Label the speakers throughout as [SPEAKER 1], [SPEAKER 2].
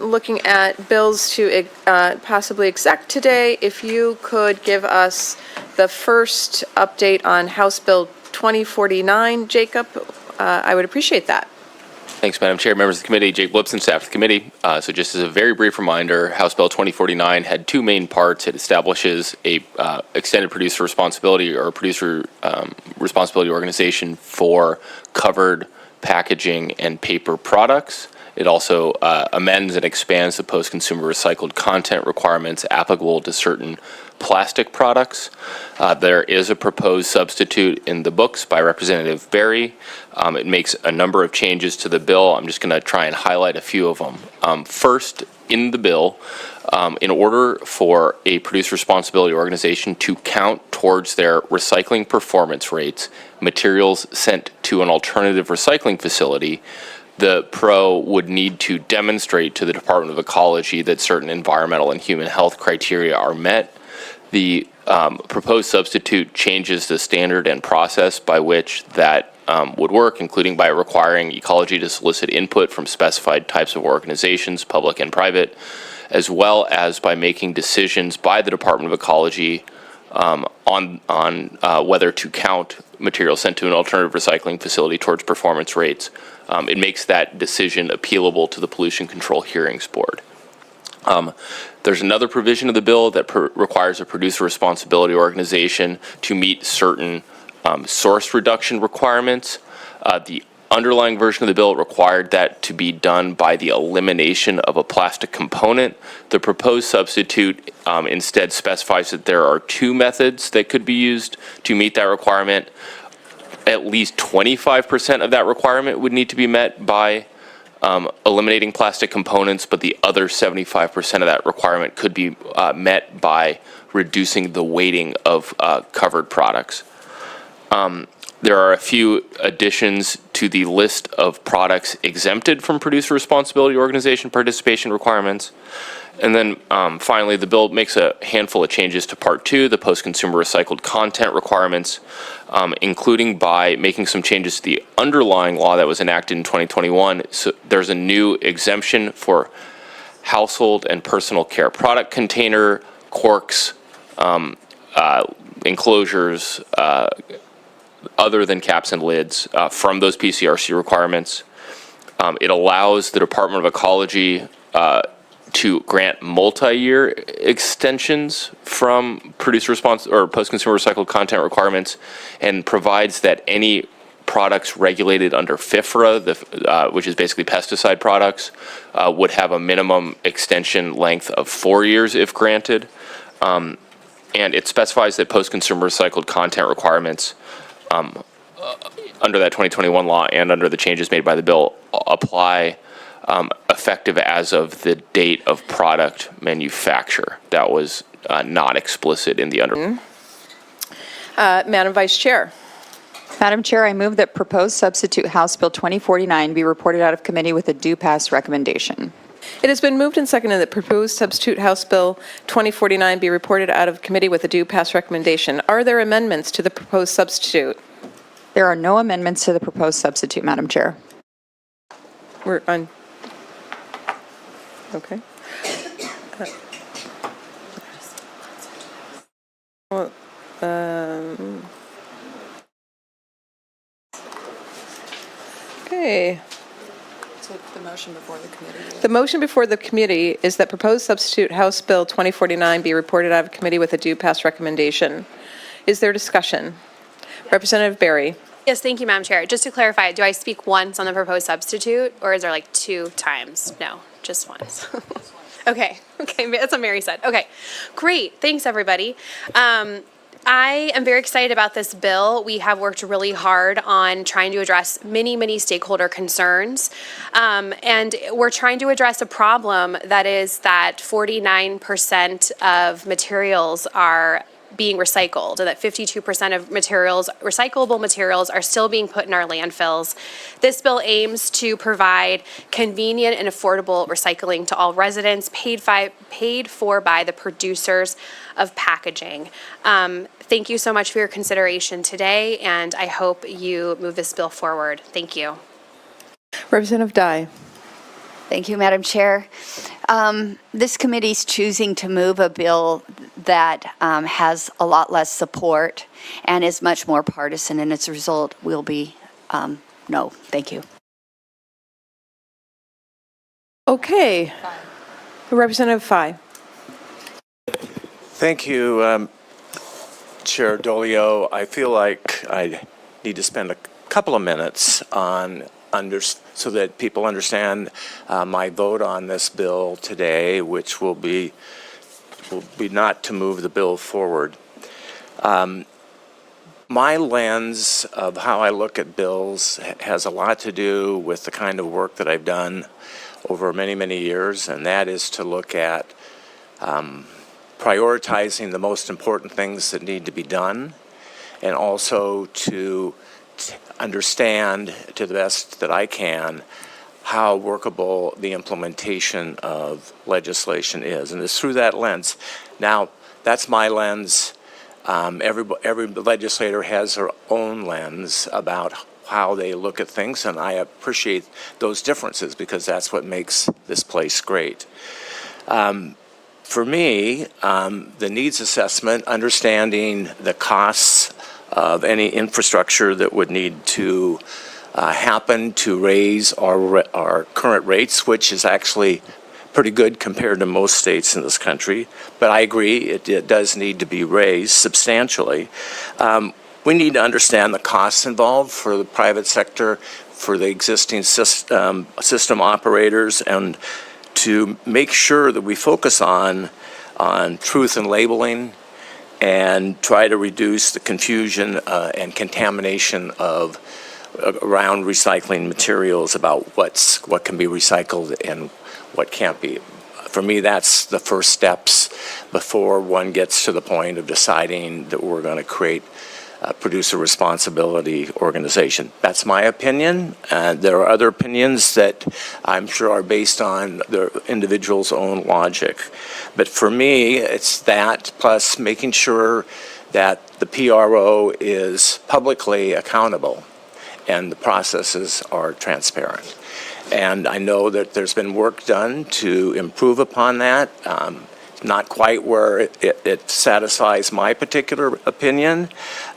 [SPEAKER 1] looking at bills to possibly exec today. If you could give us the first update on House Bill 2049, Jacob, I would appreciate that.
[SPEAKER 2] Thanks, Madam Chair, members of the committee. Jake Blipson, staff of the committee. So just as a very brief reminder, House Bill 2049 had two main parts. It establishes a extended producer responsibility or producer responsibility organization for covered packaging and paper products. It also amends and expands the post-consumer recycled content requirements applicable to certain plastic products. There is a proposed substitute in the books by Representative Berry. It makes a number of changes to the bill. I'm just going to try and highlight a few of them. First, in the bill, in order for a producer responsibility organization to count towards their recycling performance rates, materials sent to an alternative recycling facility, the PRO would need to demonstrate to the Department of Ecology that certain environmental and human health criteria are met. The proposed substitute changes the standard and process by which that would work, including by requiring ecology to solicit input from specified types of organizations, public and private, as well as by making decisions by the Department of Ecology on whether to count materials sent to an alternative recycling facility towards performance rates. It makes that decision appealable to the Pollution Control Hearings Board. There's another provision of the bill that requires a producer responsibility organization to meet certain source reduction requirements. The underlying version of the bill required that to be done by the elimination of a plastic component. The proposed substitute instead specifies that there are two methods that could be used to meet that requirement. At least 25% of that requirement would need to be met by eliminating plastic components, but the other 75% of that requirement could be met by reducing the weighting of covered products. There are a few additions to the list of products exempted from producer responsibility organization participation requirements. And then finally, the bill makes a handful of changes to Part 2, the post-consumer recycled content requirements, including by making some changes to the underlying law that was enacted in 2021. So there's a new exemption for household and personal care product container, corks, enclosures, other than caps and lids from those PCRC requirements. It allows the Department of Ecology to grant multi-year extensions from producer response or post-consumer recycled content requirements, and provides that any products regulated under FIFRA, which is basically pesticide products, would have a minimum extension length of 4 years if granted. And it specifies that post-consumer recycled content requirements under that 2021 law and under the changes made by the bill apply effective as of the date of product manufacture. That was not explicit in the under.
[SPEAKER 1] Madam Vice Chair.
[SPEAKER 3] Madam Chair, I move that proposed substitute House Bill 2049 be reported out of committee with a due pass recommendation.
[SPEAKER 1] It has been moved and seconded that proposed substitute House Bill 2049 be reported out of committee with a due pass recommendation. Are there amendments to the proposed substitute?
[SPEAKER 3] There are no amendments to the proposed substitute, Madam Chair.
[SPEAKER 1] We're on. Okay. Okay.
[SPEAKER 3] So the motion before the committee.
[SPEAKER 1] The motion before the committee is that proposed substitute House Bill 2049 be reported out of committee with a due pass recommendation. Is there discussion? Representative Berry.
[SPEAKER 4] Yes, thank you, Madam Chair. Just to clarify, do I speak once on the proposed substitute, or is there like 2 times? No, just once. Okay, that's what Mary said. Okay, great. Thanks, everybody. I am very excited about this bill. We have worked really hard on trying to address many stakeholder concerns. And we're trying to address a problem that is that 49% of materials are being recycled, and that 52% of materials, recyclable materials, are still being put in our landfills. This bill aims to provide convenient and affordable recycling to all residents, paid for by the producers of packaging. Thank you so much for your consideration today, and I hope you move this bill forward. Thank you.
[SPEAKER 1] Representative Dye.
[SPEAKER 5] Thank you, Madam Chair. This committee's choosing to move a bill that has a lot less support and is much more partisan, and as a result will be no. Thank you.
[SPEAKER 1] Okay. Representative Fye.
[SPEAKER 6] Thank you, Chair Dolio. I feel like I need to spend a couple of minutes on so that people understand my vote on this bill today, which will be not to move the bill forward. My lens of how I look at bills has a lot to do with the kind of work that I've done over many, many years, and that is to look at prioritizing the most important things that need to be done, and also to understand to the best that I can how workable the implementation of legislation is. And it's through that lens. Now, that's my lens. Every legislator has their own lens about how they look at things, and I appreciate those differences because that's what makes this place great. For me, the needs assessment, understanding the costs of any infrastructure that would need to happen to raise our current rates, which is actually pretty good compared to most states in this country. But I agree, it does need to be raised substantially. We need to understand the costs involved for the private sector, for the existing system operators, and to make sure that we focus on truth and labeling and try to reduce the confusion and contamination around recycling materials about what can be recycled and what can't be. For me, that's the first steps before one gets to the point of deciding that we're going to create a producer responsibility organization. That's my opinion. There are other opinions that I'm sure are based on the individual's own logic. But for me, it's that plus making sure that the PRO is publicly accountable and the processes are transparent. And I know that there's been work done to improve upon that. Not quite where it satisfies my particular opinion.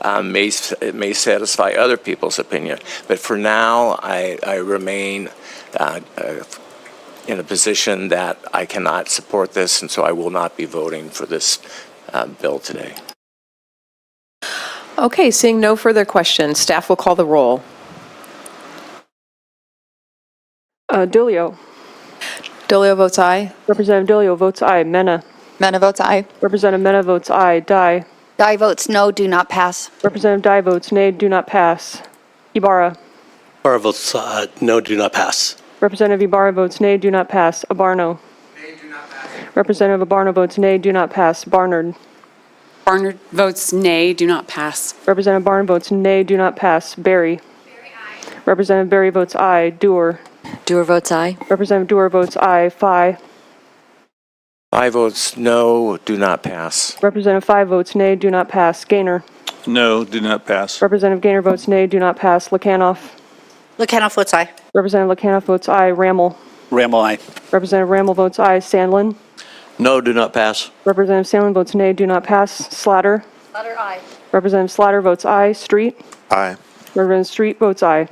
[SPEAKER 6] It may satisfy other people's opinion. But for now, I remain in a position that I cannot support this, and so I will not be voting for this bill today.
[SPEAKER 1] Okay, seeing no further questions, staff will call the roll.
[SPEAKER 7] Dolio.
[SPEAKER 1] Dolio votes aye.
[SPEAKER 7] Representative Dolio votes aye. Mena.
[SPEAKER 3] Mena votes aye.
[SPEAKER 7] Representative Mena votes aye. Dye.
[SPEAKER 5] Dye votes no, do not pass.
[SPEAKER 7] Representative Dye votes nay, do not pass. Ibarra.
[SPEAKER 8] Ibarra votes no, do not pass.
[SPEAKER 7] Representative Ibarra votes nay, do not pass. Abarno.
[SPEAKER 9] Nay, do not pass.
[SPEAKER 7] Representative Abarno votes nay, do not pass. Barnard.
[SPEAKER 10] Barnard votes nay, do not pass.
[SPEAKER 7] Representative Barnard votes nay, do not pass. Berry. Representative Berry votes aye. Dewar.
[SPEAKER 11] Dewar votes aye.
[SPEAKER 7] Representative Dewar votes aye. Fye.
[SPEAKER 6] Fye votes no, do not pass.
[SPEAKER 7] Representative Fye votes nay, do not pass. Gaynor.
[SPEAKER 12] No, do not pass.
[SPEAKER 7] Representative Gaynor votes nay, do not pass. Lekanoff.
[SPEAKER 11] Lekanoff votes aye.
[SPEAKER 7] Representative Lekanoff votes aye. Rammel.
[SPEAKER 8] Rammel, aye.
[SPEAKER 7] Representative Rammel votes aye. Sandlin.
[SPEAKER 8] No, do not pass.
[SPEAKER 7] Representative Sandlin votes nay, do not pass. Slatter.
[SPEAKER 5] Slatter, aye.
[SPEAKER 7] Representative Slatter votes aye. Street.
[SPEAKER 12] Aye.
[SPEAKER 7] Representative Street votes aye.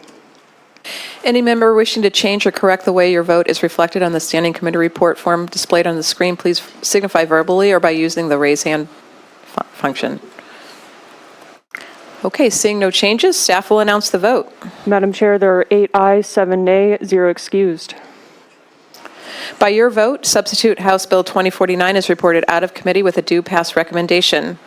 [SPEAKER 1] Any member wishing to change or correct the way your vote is reflected on the standing committee report form displayed on the screen, please signify verbally or by using the raise hand function. Okay, seeing no changes, staff will announce the vote.
[SPEAKER 7] Madam Chair, there are 8 ayes, 7 nay, 0 excused.
[SPEAKER 1] By your vote, substitute House Bill 2049 is reported out of committee with a due pass recommendation.